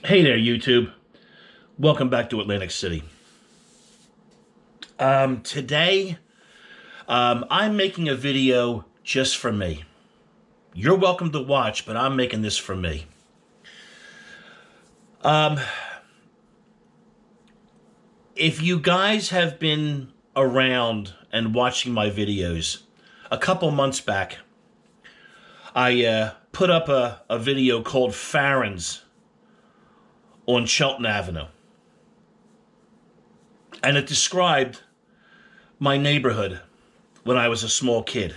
Hey there, YouTube. Welcome back to Atlantic City. Today, I'm making a video just for me. You're welcome to watch, but I'm making this for me. If you guys have been around and watching my videos, a couple months back, I put up a video called Farron's on Shelton Avenue. And it described my neighborhood when I was a small kid.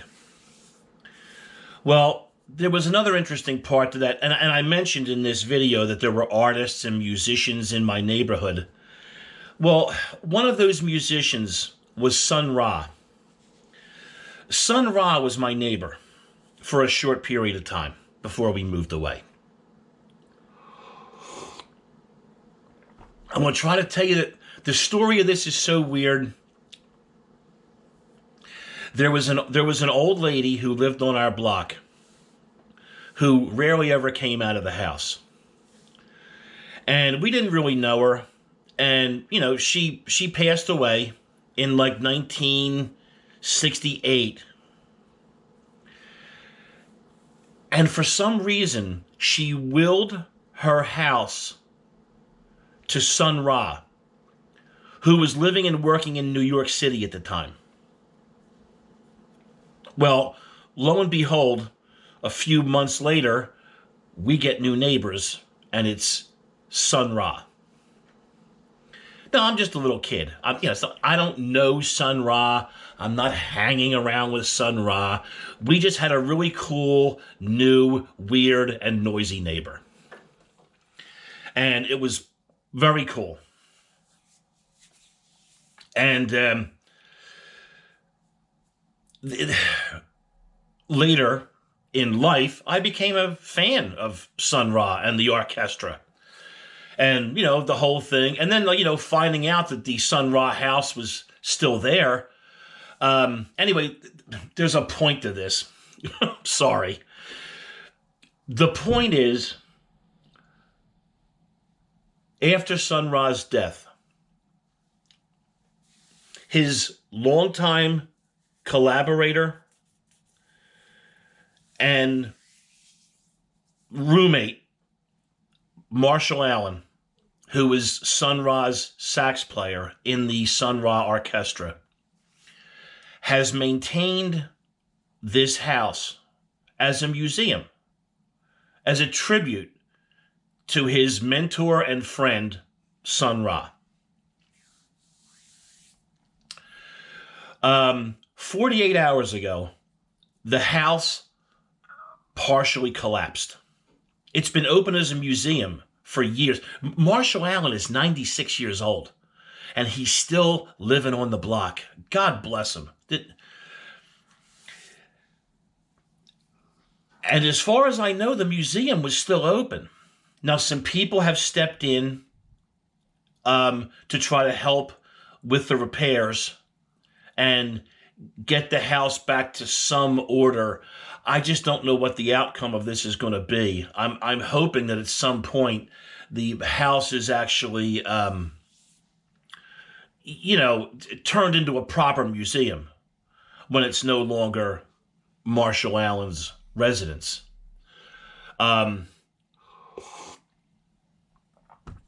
Well, there was another interesting part to that, and I mentioned in this video that there were artists and musicians in my neighborhood. Well, one of those musicians was Sun Ra. Sun Ra was my neighbor for a short period of time before we moved away. I'm going to try to tell you that the story of this is so weird. There was an old lady who lived on our block who rarely ever came out of the house. And we didn't really know her. And, you know, she passed away in like 1968. And for some reason, she willed her house to Sun Ra, who was living and working in New York City at the time. Well, lo and behold, a few months later, we get new neighbors, and it's Sun Ra. Now, I'm just a little kid. So I don't know Sun Ra. I'm not hanging around with Sun Ra. We just had a really cool, new, weird, and noisy neighbor. And it was very cool. And later in life, I became a fan of Sun Ra and the Arkestra. And, you know, the whole thing. And then, you know, finding out that the Sun Ra house was still there. Anyway, there's a point to this. Sorry. The point is, after Sun Ra's death, his longtime collaborator and roommate, Marshall Allen, who was Sun Ra's sax player in the Sun Ra Arkestra, has maintained this house as a museum, as a tribute to his mentor and friend, Sun Ra. 48 hours ago, the house partially collapsed. It's been open as a museum for years. Marshall Allen is 96 years old, and he's still living on the block. God bless him. And as far as I know, the museum was still open. Now, some people have stepped in to try to help with the repairs and get the house back to some order. I just don't know what the outcome of this is going to be. I'm hoping that at some point the house is actually, turned into a proper museum when it's no longer Marshall Allen's residence.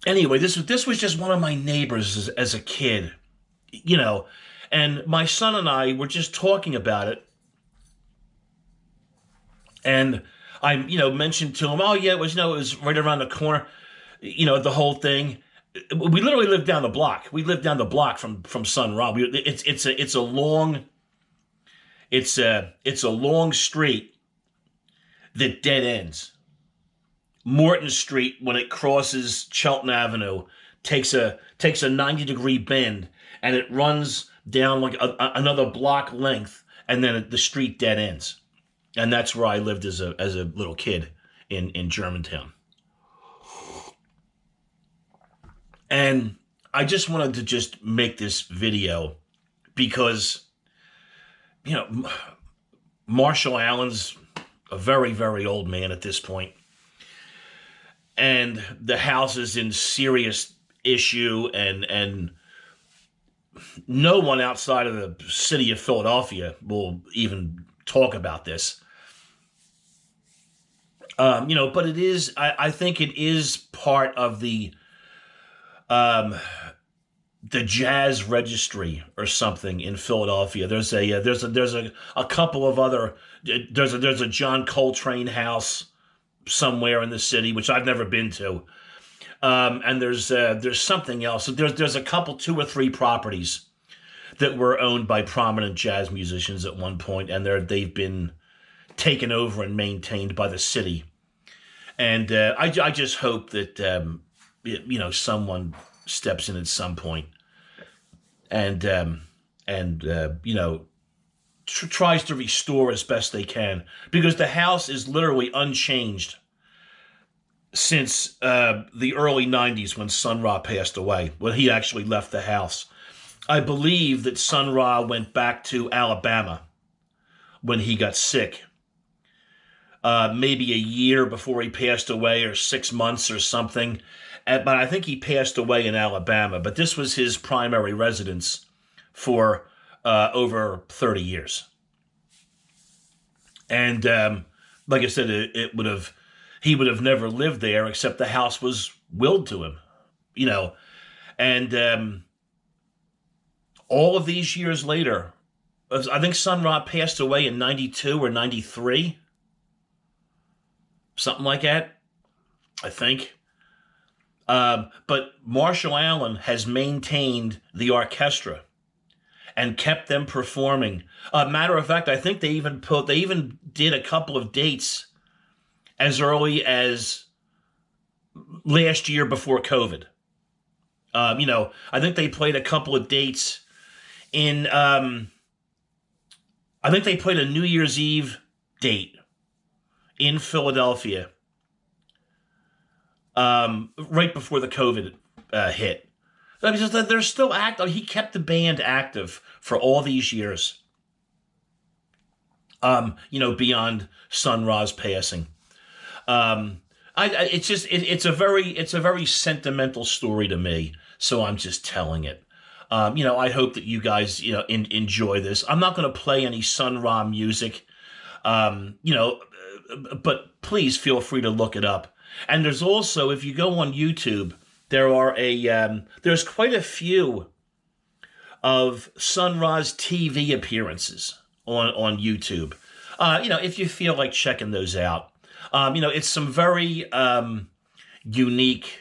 Anyway, this was just one of my neighbors as a kid, you know, and my son and I were just talking about it. And I, mentioned to him, oh yeah, it was right around the corner, the whole thing. We literally lived down the block. We lived down the block from Sun Ra. It's a long street that dead ends. Morton Street, when it crosses Shelton Avenue, takes a 90-degree bend, and it runs down like another block length, and then the street dead ends. And that's where I lived as a little kid in Germantown. And I just wanted to just make this video because, Marshall Allen's a very, very old man at this point. and the house is in serious issue, and no one outside of the city of Philadelphia will even talk about this. But it is, I think it is part of the jazz registry or something in Philadelphia. There's a couple of other, there's a John Coltrane house somewhere in the city, which I've never been to. And there's something else. There's a couple, 2 or 3 properties that were owned by prominent jazz musicians at one point, and they've been taken over and maintained by the city. And I just hope that someone steps in at some point and tries to restore as best they can, because the house is literally unchanged since the early 90s when Sun Ra passed away, when he actually left the house. I believe that Sun Ra went back to Alabama when he got sick, maybe a year before he passed away, or 6 months or something. But I think he passed away in Alabama. But this was his primary residence for over 30 years. And like I said, he would have never lived there, except the house was willed to him, And all of these years later, I think Sun Ra passed away in 92 or 93. Something like that, I think. But Marshall Allen has maintained the Arkestra and kept them performing. Matter of fact, I think they even did a couple of dates as early as last year before COVID. I think they played a couple of dates in. I think they played a New Year's Eve date in Philadelphia, right before the COVID hit. Because they're still active. He kept the band active for all these years. Beyond Sun Ra's passing. It's a very sentimental story to me. So I'm just telling it. I hope that you guys enjoy this. I'm not going to play any Sun Ra music. But please feel free to look it up. And there's also, if you go on YouTube, there's quite a few of Sun Ra's TV appearances on YouTube. If you feel like checking those out, it's some very unique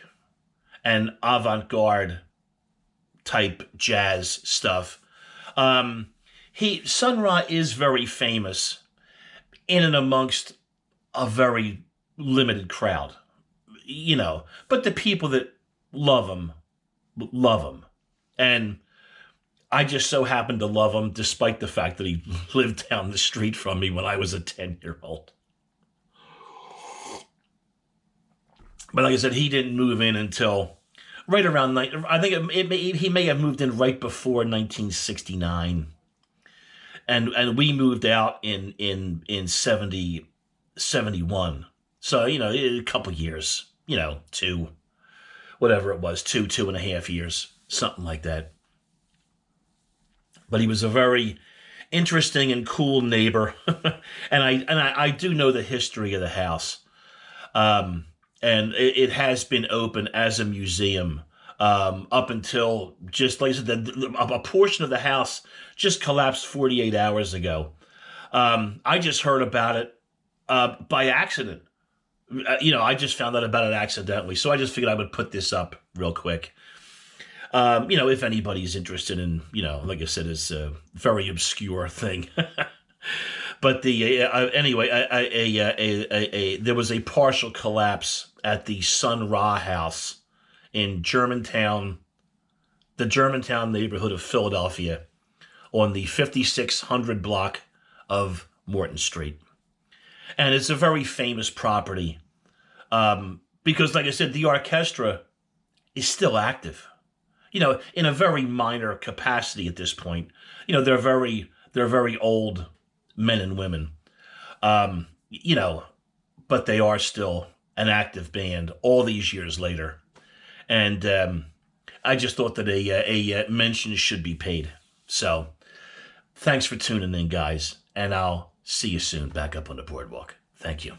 and avant-garde type jazz stuff. Sun Ra is very famous in and amongst a very limited crowd, but the people that love him. And I just so happen to love him, despite the fact that he lived down the street from me when I was a 10-year-old. But like I said, he didn't move in until right around, I think he may have moved in right before 1969. And we moved out in 71. So, a couple years, 2, whatever it was, 2.5 years, something like that. But he was a very interesting and cool neighbor. and I do know the history of the house. And it has been open as a museum up until, just like I said, a portion of the house just collapsed 48 hours ago. I just heard about it by accident. I just found out about it accidentally. So I just figured I would put this up real quick. If anybody's interested in, like I said, it's a very obscure thing. But there was a partial collapse at the Sun Ra house in Germantown, the Germantown neighborhood of Philadelphia, on the 5600 block of Morton Street. And it's a very famous property because, like I said, the Arkestra is still active, in a very minor capacity at this point. They're very old men and women, but they are still an active band all these years later. And I just thought that a mention should be paid. So thanks for tuning in, guys. And I'll see you soon back up on the boardwalk. Thank you.